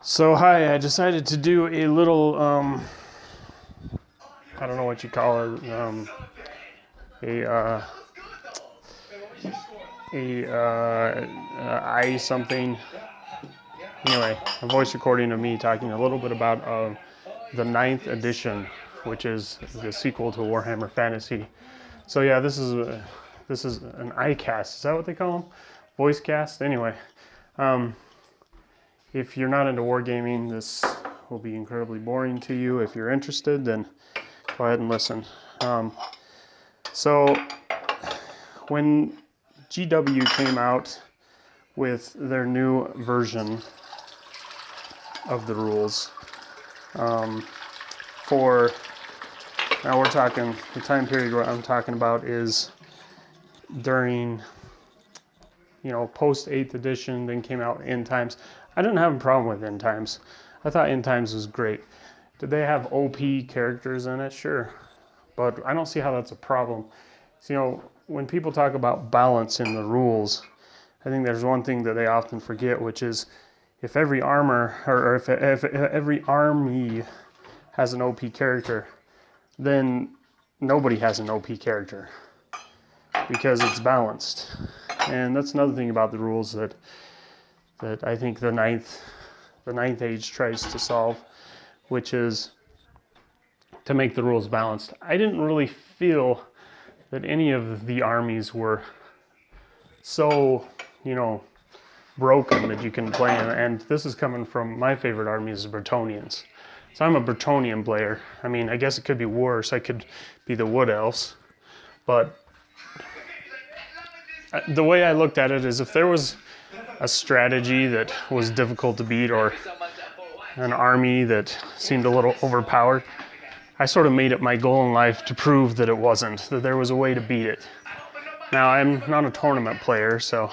So hi, I decided to do a little, I don't know what you call it, I something. Anyway, a voice recording of me talking a little bit about the 9th edition, which is the sequel to Warhammer Fantasy. So yeah, this is an iCast. Is that what they call them? Voice cast. Anyway. If you're not into wargaming, this will be incredibly boring to you. If you're interested, then go ahead and listen. So when GW came out with their new version of the rules, for, now we're talking, the time period what I'm talking about is during, post 8th edition, then came out End Times. I didn't have a problem with End Times. I thought End Times was great. Did they have OP characters in it? Sure. But I don't see how that's a problem. So, when people talk about balance in the rules, I think there's one thing that they often forget, which is if every armor, or if every army has an OP character, then nobody has an OP character because it's balanced. And that's another thing about the rules that I think the ninth age tries to solve, which is to make the rules balanced. I didn't really feel that any of the armies were so, broken that you can play in. And this is coming from my favorite army is the Bretonnians. So I'm a Bretonnian player. I mean, I guess it could be worse. I could be the Wood Elves. But the way I looked at it is if there was a strategy that was difficult to beat or an army that seemed a little overpowered, I sort of made it my goal in life to prove that it wasn't, that there was a way to beat it. Now, I'm not a tournament player, so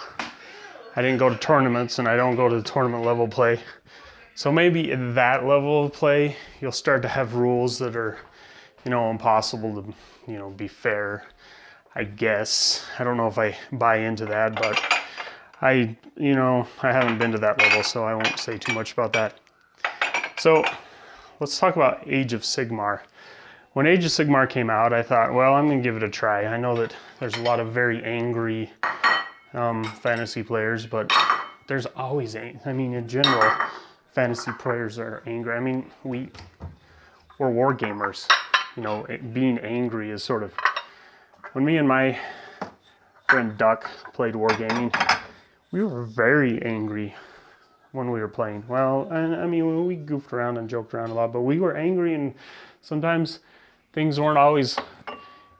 I didn't go to tournaments and I don't go to the tournament level play. So maybe at that level of play, you'll start to have rules that are, impossible to, be fair, I guess. I don't know if I buy into that, but I haven't been to that level, so I won't say too much about that. So let's talk about Age of Sigmar. When Age of Sigmar came out, I thought, well, I'm going to give it a try. I know that there's a lot of very angry fantasy players, but there's always, in general, fantasy players are angry. I mean, we're war gamers. Being angry is sort of, when me and my friend Duck played Wargaming, we were very angry when we were playing. Well, we goofed around and joked around a lot, but we were angry, and sometimes things weren't always,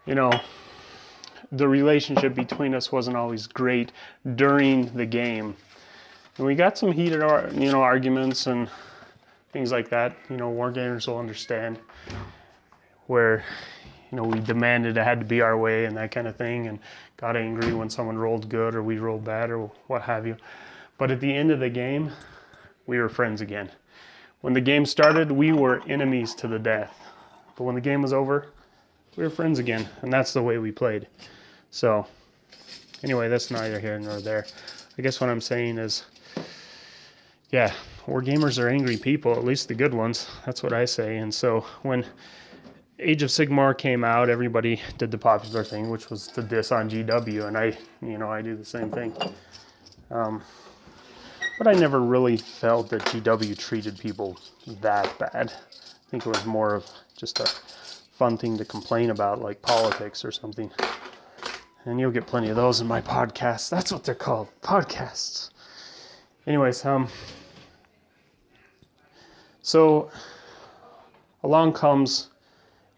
the relationship between us wasn't always great during the game. And we got some heated, arguments and things like that. War gamers will understand where, we demanded it had to be our way and that kind of thing, and got angry when someone rolled good or we rolled bad or what have you. But at the end of the game, we were friends again. When the game started, we were enemies to the death. But when the game was over, we were friends again, and that's the way we played. So, anyway, that's neither here nor there. I guess what I'm saying is, yeah, war gamers are angry people, at least the good ones. That's what I say. And so when Age of Sigmar came out, everybody did the popular thing, which was to diss on GW, and I do the same thing. But I never really felt that GW treated people that bad. I think it was more of just a fun thing to complain about, like politics or something. And you'll get plenty of those in my podcast. That's what they're called, podcasts. Anyways, so along comes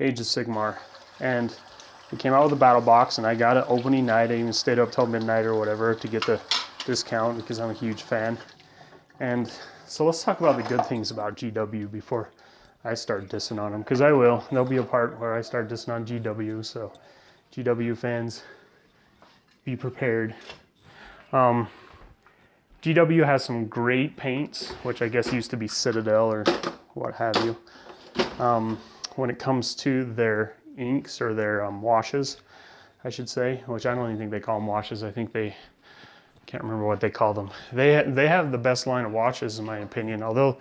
Age of Sigmar, and we came out with a battle box, and I got it opening night. I even stayed up till midnight or whatever to get the discount because I'm a huge fan. And so let's talk about the good things about GW before I start dissing on them, because I will. There'll be a part where I start dissing on GW, so GW fans, be prepared. GW has some great paints, which I guess used to be Citadel or what have you. When it comes to their inks or their washes, I should say, which I don't even think they call them washes. I think they can't remember what they call them. They have the best line of watches in my opinion, although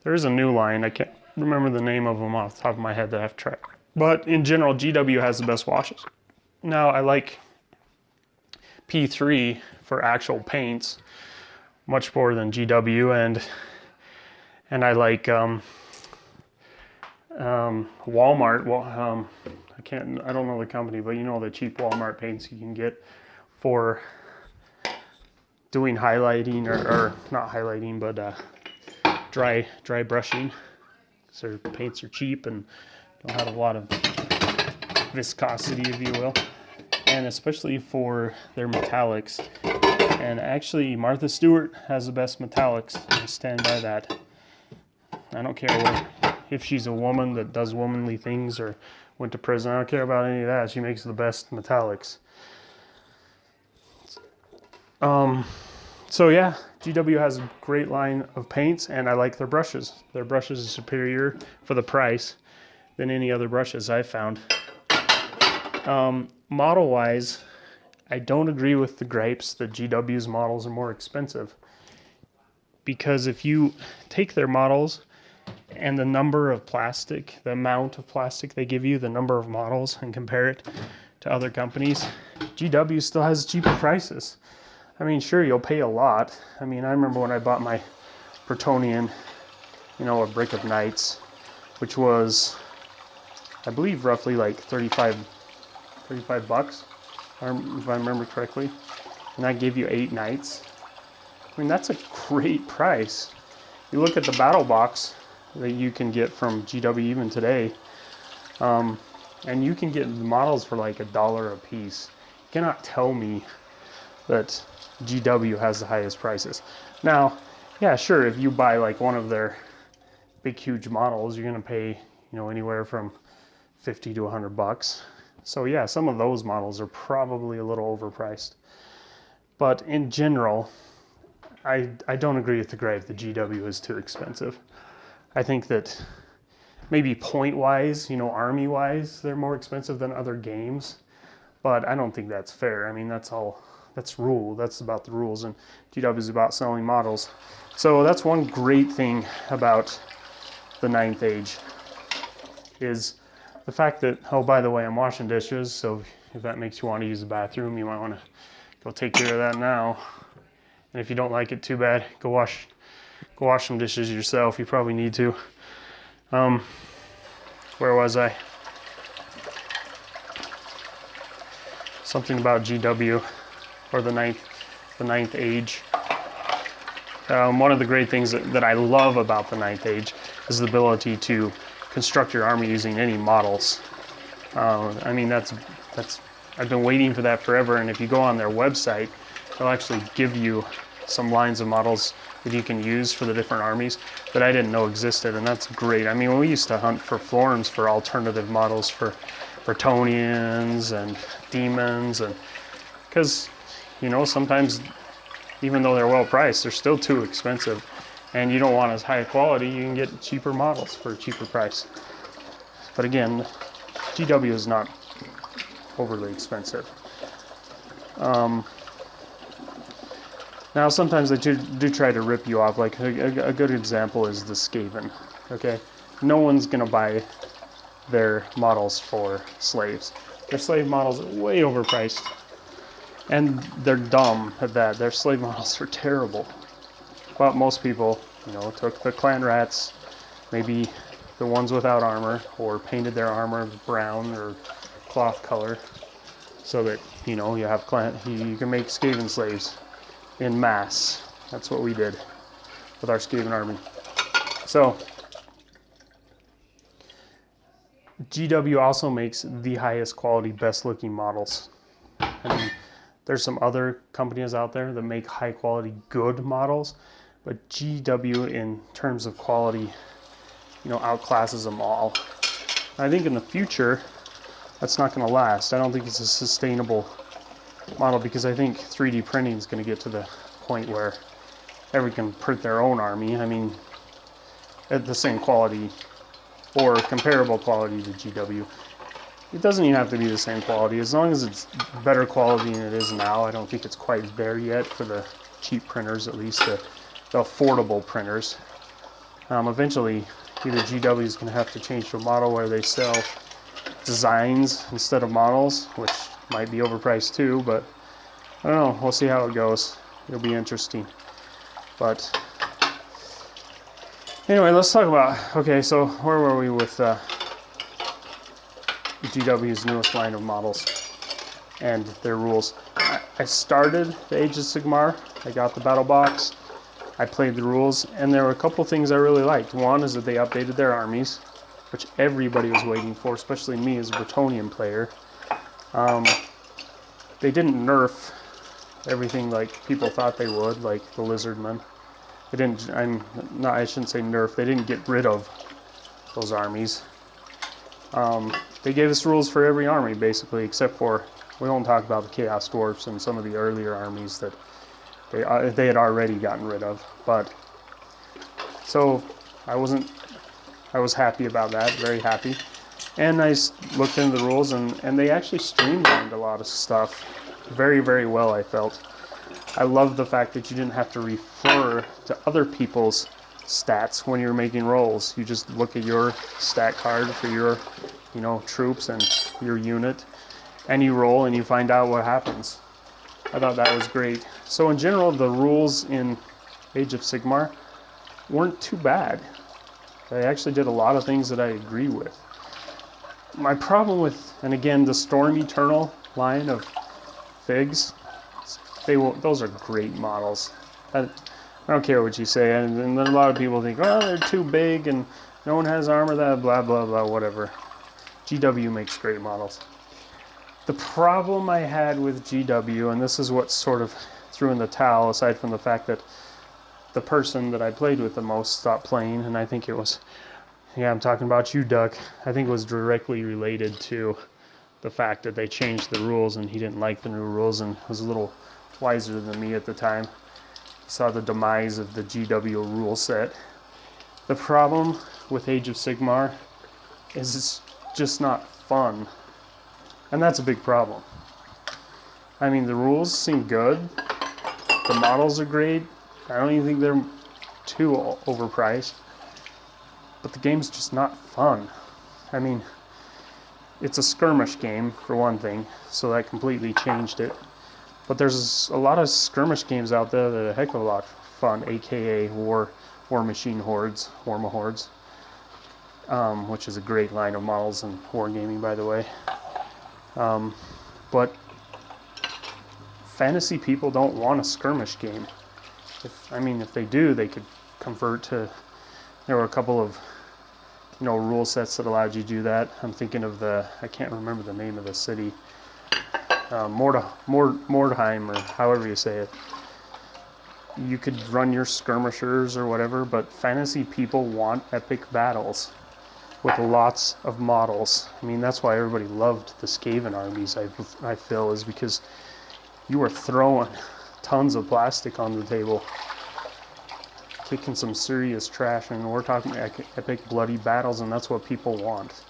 there is a new line. I can't remember the name of them off the top of my head that I've tried. But in general, GW has the best watches. Now I like P3 for actual paints much more than GW, and I like Walmart. Well, I don't know the company, but you know the cheap Walmart paints you can get for doing highlighting or not highlighting, but dry brushing. So paints are cheap and don't have a lot of viscosity, if you will, and especially for their metallics. And actually, Martha Stewart has the best metallics. I stand by that. I don't care if she's a woman that does womanly things or went to prison. I don't care about any of that. She makes the best metallics. So yeah, GW has a great line of paints, and I like their brushes. Their brushes are superior for the price than any other brushes I've found. Model-wise, I don't agree with the gripes that GW's models are more expensive. Because if you take their models and the number of plastic, the amount of plastic they give you, the number of models, and compare it to other companies, GW still has cheaper prices. I mean, sure, you'll pay a lot. I mean, I remember when I bought my Bretonnian, you know, a Brick of Knights, which was, I believe, roughly like 35 bucks, if I remember correctly. And that gave you 8 knights. I mean, that's a great price. You look at the battle box that you can get from GW even today, and you can get models for like $1 a piece. You cannot tell me that GW has the highest prices. Now, yeah, sure, if you buy like one of their big, huge models, you're gonna pay, you know, anywhere from 50 to 100 bucks. So yeah, some of those models are probably a little overpriced. But in general, I don't agree with the gripe that GW is too expensive. I think that maybe point-wise, you know, army-wise, they're more expensive than other games. But I don't think that's fair. I mean, that's rule. That's about the rules, and GW is about selling models. So that's one great thing about the 9th Age, is the fact that, oh, by the way, I'm washing dishes, so if that makes you want to use the bathroom, you might want to go take care of that now. And if you don't like it, too bad. Go wash some dishes yourself. You probably need to. Where was I? Something about GW, or the 9th Age. One of the great things that I love about the 9th Age is the ability to construct your army using any models. I mean, I've been waiting for that forever, and if you go on their website, they'll actually give you some lines of models that you can use for the different armies that I didn't know existed, and that's great. I mean, when we used to hunt for forums for alternative models for Bretonnians and demons, and because, you know, sometimes even though they're well priced, they're still too expensive, and you don't want as high a quality. You can get cheaper models for a cheaper price. But again, GW is not overly expensive. Now sometimes they do try to rip you off. Like a good example is the Skaven. Okay, no one's gonna buy their models for slaves. Their slave models are way overpriced, and they're dumb at that. Their slave models are terrible. But most people, you know, took the clan rats, maybe the ones without armor, or painted their armor brown or cloth color, so that, you know, you can make Skaven slaves in mass. That's what we did with our Skaven army. So GW also makes the highest quality, best looking models. I mean, there's some other companies out there that make high quality, good models, but GW in terms of quality, you know, outclasses them all. I think in the future, that's not going to last. I don't think it's a sustainable model, because I think 3D printing is going to get to the point where everyone can print their own army. I mean, at the same quality or comparable quality to GW. it doesn't even have to be the same quality. As long as it's better quality than it is now. I don't think it's quite there yet for the cheap printers, at least the affordable printers. Eventually, either GW is going to have to change to a model where they sell designs instead of models, which might be overpriced too, but I don't know. We'll see how it goes. It'll be interesting. But anyway, let's talk about, okay, so where were we with GW's newest line of models and their rules? I started the Age of Sigmar. I got the battle box. I played the rules, and there were a couple things I really liked. One is that they updated their armies, which everybody was waiting for, especially me as a Bretonnian player. They didn't nerf everything like people thought they would, like the Lizardmen. They didn't. I shouldn't say nerf. They didn't get rid of those armies. They gave us rules for every army, basically, except for, we won't talk about the Chaos Dwarfs and some of the earlier armies that they had already gotten rid of. But so I was happy about that, very happy. And I looked into the rules, and they actually streamlined a lot of stuff very, very well, I felt. I love the fact that you didn't have to refer to other people's stats when you're making rolls. You just look at your stat card for your, troops and your unit, and you roll and you find out what happens. I thought that was great. So in general, the rules in Age of Sigmar weren't too bad. They actually did a lot of things that I agree with. My problem with, and again, the Storm Eternal line of figs, those are great models. I don't care what you say, and then a lot of people think, well, they're too big and no one has armor, that blah, blah, blah, whatever. GW makes great models. The problem I had with GW, and this is what sort of threw in the towel, aside from the fact that the person that I played with the most stopped playing, and I think it was, yeah, I'm talking about you, Duck. I think it was directly related to the fact that they changed the rules and he didn't like the new rules and was a little wiser than me at the time. Saw the demise of the GW rule set. The problem with Age of Sigmar is it's just not fun. And that's a big problem. I mean, the rules seem good. The models are great. I don't even think they're too overpriced. But the game's just not fun. I mean, it's a skirmish game, for one thing, so that completely changed it. But there's a lot of skirmish games out there that are a heck of a lot of fun, aka War Machine Hordes, Warmahordes, which is a great line of models in Wargaming, by the way. But fantasy people don't want a skirmish game. If they do, they could convert to. There were a couple of, rule sets that allowed you to do that. I'm thinking of I can't remember the name of the city, Mordheim, or however you say it. You could run your skirmishers or whatever, but fantasy people want epic battles with lots of models. I mean, that's why everybody loved the Skaven armies, I feel, is because you were throwing tons of plastic on the table, kicking some serious trash, and we're talking epic bloody battles, and that's what people want.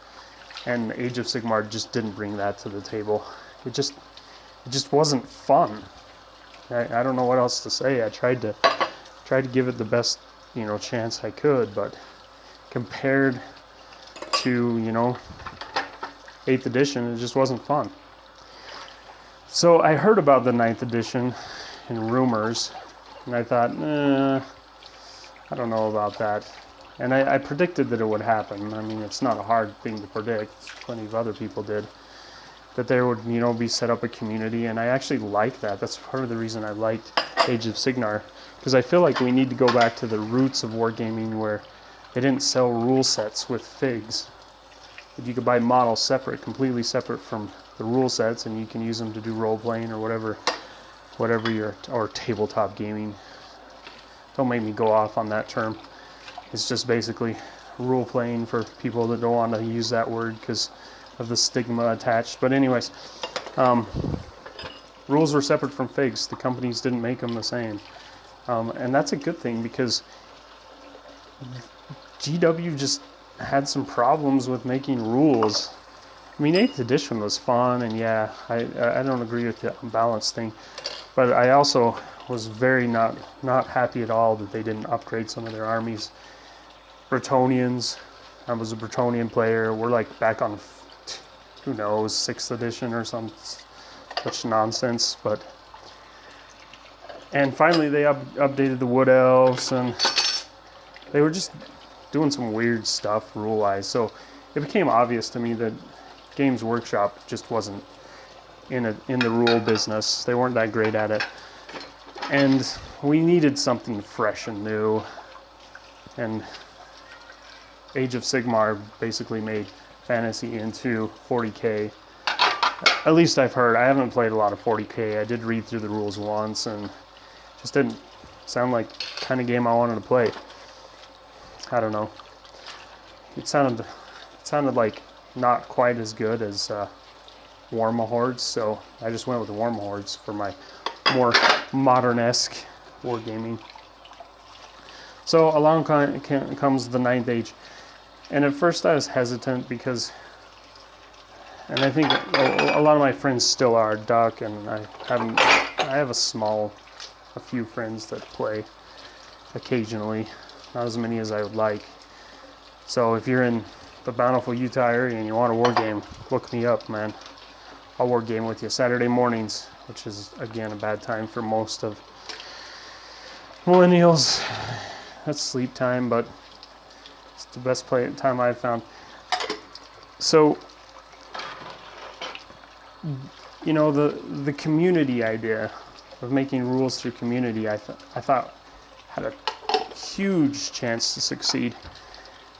And Age of Sigmar just didn't bring that to the table. It just wasn't fun. I don't know what else to say. I tried to give it the best chance I could, but compared to 8th edition, it just wasn't fun. So I heard about the 9th edition in rumors, and I thought, I don't know about that. And I predicted that it would happen. I mean, it's not a hard thing to predict. Plenty of other people did. That there would, be set up a community, and I actually like that. That's part of the reason I liked Age of Sigmar, because I feel like we need to go back to the roots of wargaming, where they didn't sell rule sets with figs. That you could buy models separate, completely separate from the rule sets, and you can use them to do role playing or whatever or tabletop gaming. Don't make me go off on that term. It's just basically role playing for people that don't want to use that word because of the stigma attached. But anyways, rules were separate from figs. The companies didn't make them the same. And that's a good thing, because GW just had some problems with making rules. I mean, 8th edition was fun, and yeah, I don't agree with the unbalanced thing, but I also was very not happy at all that they didn't upgrade some of their armies. Bretonnians, I was a Bretonnian player. We're like back on, who knows, 6th edition or some such nonsense, but. And finally, they updated the Wood Elves, and they were just doing some weird stuff rule-wise. So it became obvious to me that Games Workshop just wasn't in the rule business. They weren't that great at it, and we needed something fresh and new. And Age of Sigmar basically made fantasy into 40k. At least I've heard. I haven't played a lot of 40k. I did read through the rules once, and just didn't sound like the kind of game I wanted to play. I don't know. It sounded like not quite as good as Warmahordes, so I just went with Warmahordes for my more modern-esque wargaming. So along comes the 9th Age, and at first I was hesitant because, and I think a lot of my friends still are, Duck, and I have a few friends that play occasionally, not as many as I would like. So if you're in the Bountiful, Utah area and you want a war game, look me up, man. I'll war game with you Saturday mornings, which is again a bad time for most of millennials. That's sleep time, but it's the best time I've found. So, you know, the community idea of making rules through community, I thought had a huge chance to succeed,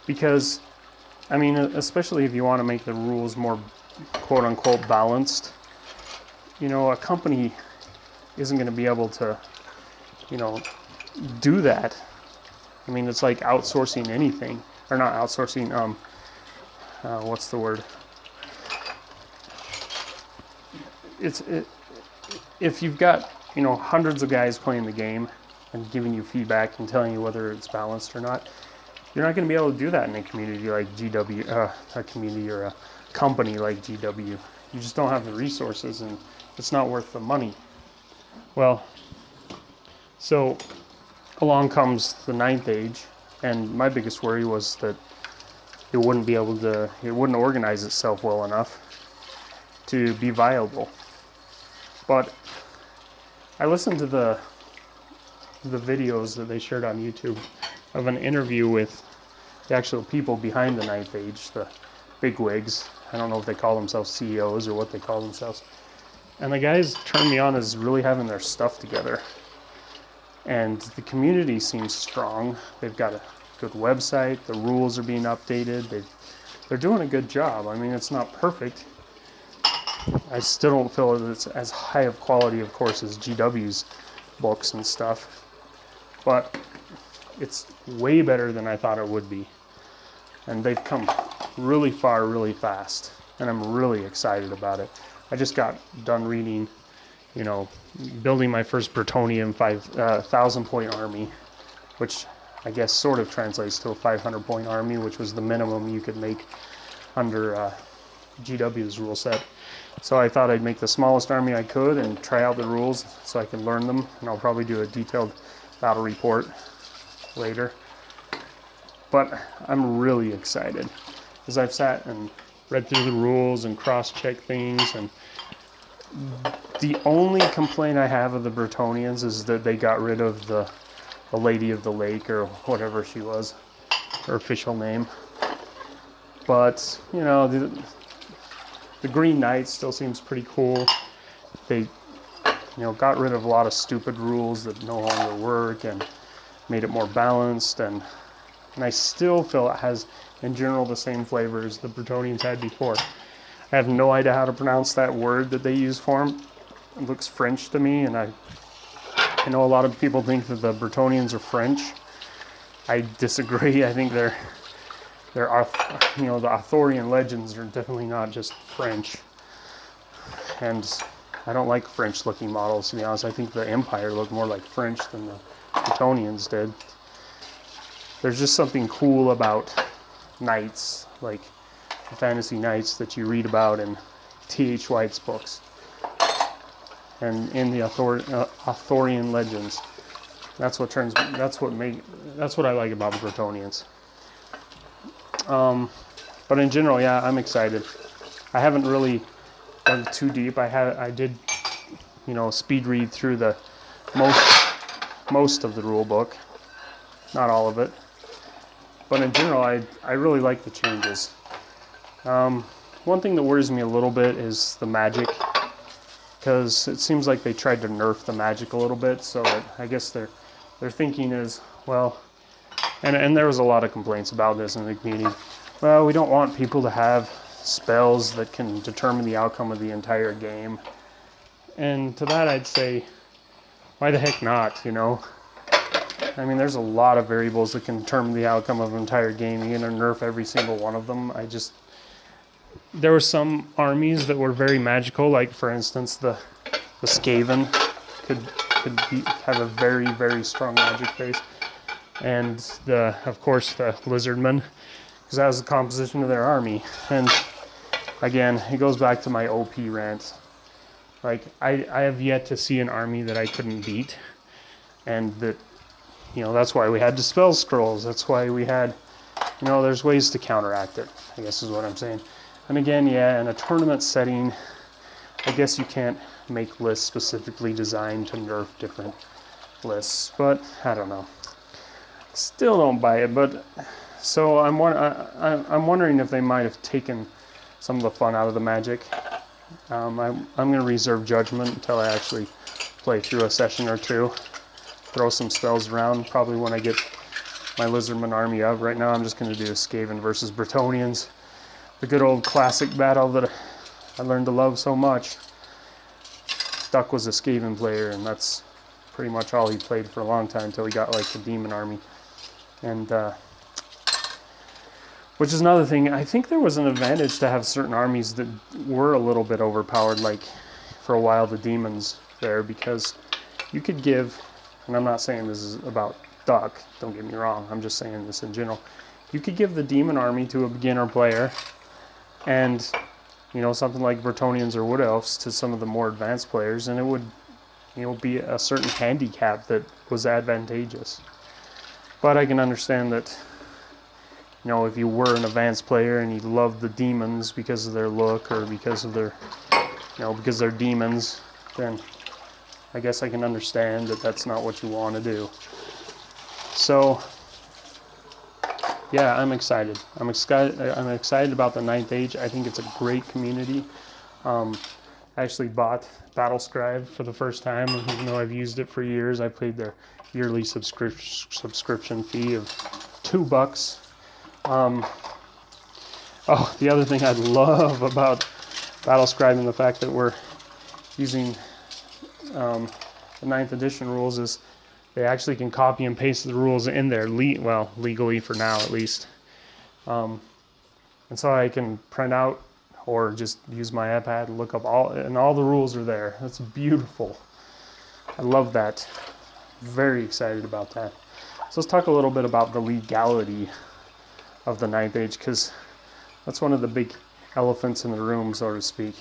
because, I mean, especially if you want to make the rules more quote-unquote balanced, you know, a company isn't going to be able to, you know, do that. I mean, it's like outsourcing anything, or not outsourcing, what's the word? If you've got, you know, hundreds of guys playing the game and giving you feedback and telling you whether it's balanced or not, you're not going to be able to do that in a community like GW, a community or a company like GW. You just don't have the resources, and it's not worth the money. Well, so along comes the 9th Age, and my biggest worry was that it wouldn't organize itself well enough to be viable. But I listened to the videos that they shared on YouTube of an interview with the actual people behind the 9th Age, the bigwigs. I don't know if they call themselves CEOs or what they call themselves. And the guys turned me on as really having their stuff together. And the community seems strong. They've got a good website. The rules are being updated. They're doing a good job. I mean, it's not perfect. I still don't feel that it's as high of quality, of course, as GW's books and stuff. But it's way better than I thought it would be. And they've come really far, really fast. And I'm really excited about it. I just got done reading, you know, building my first Bretonnian 1,000-point army, which I guess sort of translates to a 500-point army, which was the minimum you could make under GW's rule set. So I thought I'd make the smallest army I could and try out the rules so I can learn them, and I'll probably do a detailed battle report later. But I'm really excited, as I've sat and read through the rules and cross-checked things, and the only complaint I have of the Bretonnians is that they got rid of the Lady of the Lake, or whatever she was, her official name. But, you know, the Green Knight still seems pretty cool. They, you know, got rid of a lot of stupid rules that no longer work and made it more balanced, and I still feel it has, in general, the same flavors the Bretonnians had before. I have no idea how to pronounce that word that they use for them. It looks French to me, and I know a lot of people think that the Bretonnians are French. I disagree. I think they're you know, the Arthurian legends are definitely not just French. And I don't like French-looking models, to be honest. I think the Empire looked more like French than the Bretonnians did. There's just something cool about knights, like fantasy knights that you read about in T.H. White's books and in the Arthurian legends. That's what I like about the Bretonnians. But in general, yeah, I'm excited. I haven't really dug too deep. I did, speed read through the most of the rule book, not all of it. But in general, I really like the changes. One thing that worries me a little bit is the magic, because it seems like they tried to nerf the magic a little bit. So that I guess their thinking is, well, and there was a lot of complaints about this in the community. Well, we don't want people to have spells that can determine the outcome of the entire game. And to that I'd say, why the heck not, I mean, there's a lot of variables that can determine the outcome of an entire game. You're going to nerf every single one of them. There were some armies that were very magical, like for instance the Skaven could have a very, very strong magic base. And of course the Lizardmen, because that was the composition of their army. And again, it goes back to my OP rant. Like, I have yet to see an army that I couldn't beat, and that, that's why we had Dispel Scrolls. That's why we had, there's ways to counteract it, I guess is what I'm saying. And again, yeah, in a tournament setting, I guess you can't make lists specifically designed to nerf different lists, but I don't know. Still don't buy it, but so I'm wondering if they might have taken some of the fun out of the magic. I'm going to reserve judgment until I actually play through a session or two. Throw some spells around, probably when I get my Lizardman army up. Right now I'm just going to do Skaven versus Bretonnians. The good old classic battle that I learned to love so much. Duck was a Skaven player, and that's pretty much all he played for a long time until he got like the demon army. And which is another thing, I think there was an advantage to have certain armies that were a little bit overpowered, like for a while the demons there, because you could give, and I'm not saying this is about Duck, don't get me wrong, I'm just saying this in general, you could give the demon army to a beginner player, and something like Bretonnians or Wood Elves to some of the more advanced players, and it would be a certain handicap that was advantageous. But I can understand that if you were an advanced player and you loved the demons because of their look or because of their, because they're demons, then I guess I can understand that that's not what you want to do. So, yeah, I'm excited. I'm excited about the 9th Age. I think it's a great community. I actually bought Battlescribe for the first time, even though I've used it for years. I paid their yearly subscription fee of $2. The other thing I love about Battlescribe and the fact that we're using the 9th edition rules is they actually can copy and paste the rules in there, legally for now at least. And so I can print out or just use my iPad and look up all the rules are there. That's beautiful. I love that. Very excited about that. So let's talk a little bit about the legality of the 9th Age, because that's one of the big elephants in the room, so to speak.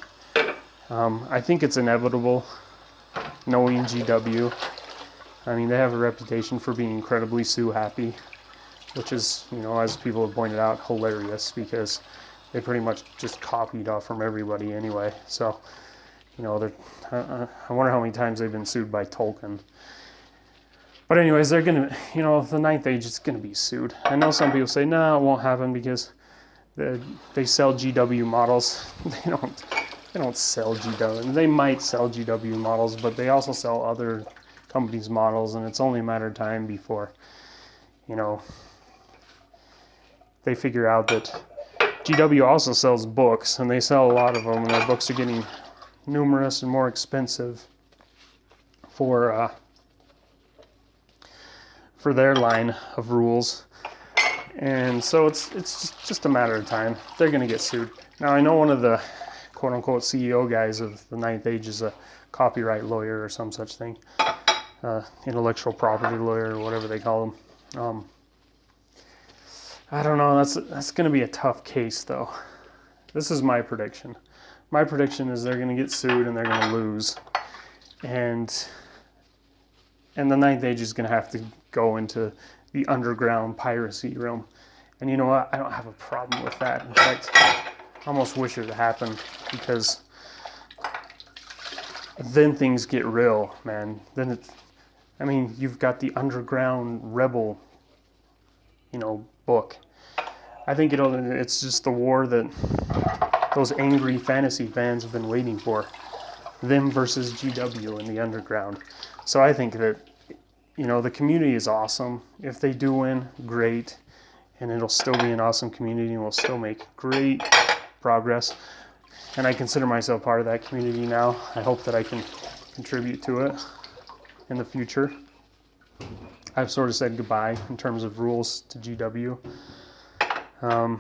I think it's inevitable, knowing GW. I mean, they have a reputation for being incredibly sue-happy, which is, as people have pointed out, hilarious, because they pretty much just copied off from everybody anyway. So, I wonder how many times they've been sued by Tolkien. But anyways, they're going to, the 9th Age is going to be sued. I know some people say, no, it won't happen because they sell GW models. They don't sell GW. They might sell GW models, but they also sell other companies' models, and it's only a matter of time before, they figure out that GW also sells books, and they sell a lot of them, and their books are getting numerous and more expensive for their line of rules. And so it's just a matter of time. They're going to get sued. Now, I know one of the quote-unquote CEO guys of the 9th Age is a copyright lawyer or some such thing. Intellectual property lawyer or whatever they call them. I don't know. That's going to be a tough case, though. this is my prediction. My prediction is they're going to get sued and they're going to lose. And the Ninth Age is going to have to go into the underground piracy realm. And you know what? I don't have a problem with that. In fact, I almost wish it happened, because then things get real, man. Then it's, I mean, you've got the underground rebel, you know, book. I think it's just the war that those angry fantasy fans have been waiting for. Them versus GW in the underground. So I think that, you know, the community is awesome. If they do win, great. And it'll still be an awesome community and we'll still make great progress. And I consider myself part of that community now. I hope that I can contribute to it in the future. I've sort of said goodbye in terms of rules to GW. And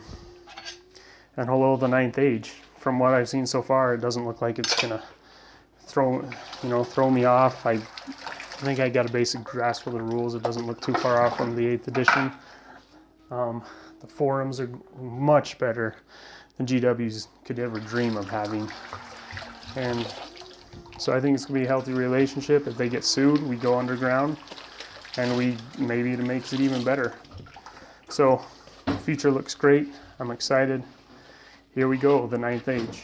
hello, the Ninth Age. From what I've seen so far, it doesn't look like it's gonna throw me off. I think I got a basic grasp of the rules. It doesn't look too far off from the 8th edition. The forums are much better than GWs could ever dream of having. And so I think it's gonna be a healthy relationship. If they get sued, we go underground, and maybe it makes it even better. So the future looks great. I'm excited. Here we go, the Ninth Age.